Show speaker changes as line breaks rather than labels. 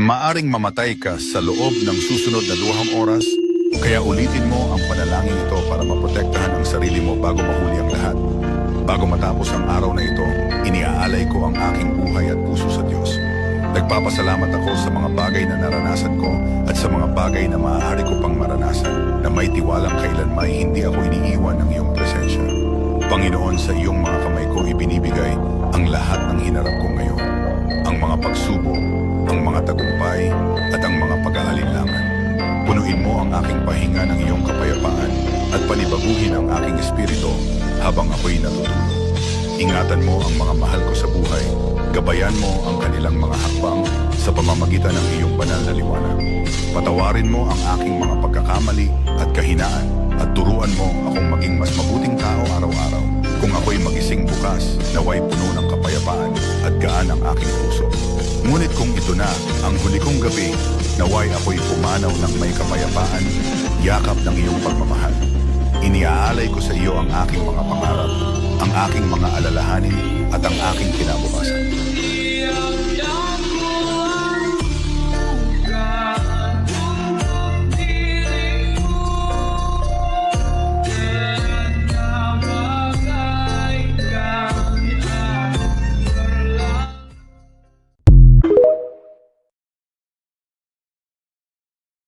Maaring mamatay ka sa loob ng susunod na 2 oras, kaya ulitin mo ang panalangin ito para maprotektahan ang sarili mo bago mahuli ang lahat. Bago matapos ang araw na ito, iniaalay ko ang aking buhay at puso sa Diyos. Nagpapasalamat ako sa mga bagay na naranasan ko at sa mga bagay na maaari ko pang maranasan, na may tiwalang kailanmay hindi ako iniiwan ng iyong presensya. Panginoon, sa iyong mga kamay ko ibinibigay ang lahat ng hinarap ko ngayon. Ang mga pagsubok, ang mga tagumpay, at ang mga pag-aalinlangan. Punuin mo ang aking pahinga ng iyong kapayapaan at panibaguhin ang aking espiritu habang ako'y natutulog. Ingatan mo ang mga mahal ko sa buhay. Gabayan mo ang kanilang mga hakbang sa pamamagitan ng iyong banal na liwanag. Patawarin mo ang aking mga pagkakamali at kahinaan at turuan mo akong maging mas mabuting tao araw-araw. Kung ako'y magising bukas, naway puno ng kapayapaan at gaan ang aking puso. Ngunit kung ito na ang huli kong gabi, naway ako'y pumanaw ng may kapayapaan, yakap ng iyong pagmamahal. Iniaalay ko sa iyo ang aking mga pangarap, ang aking mga alalahanin at ang aking kinabukasan.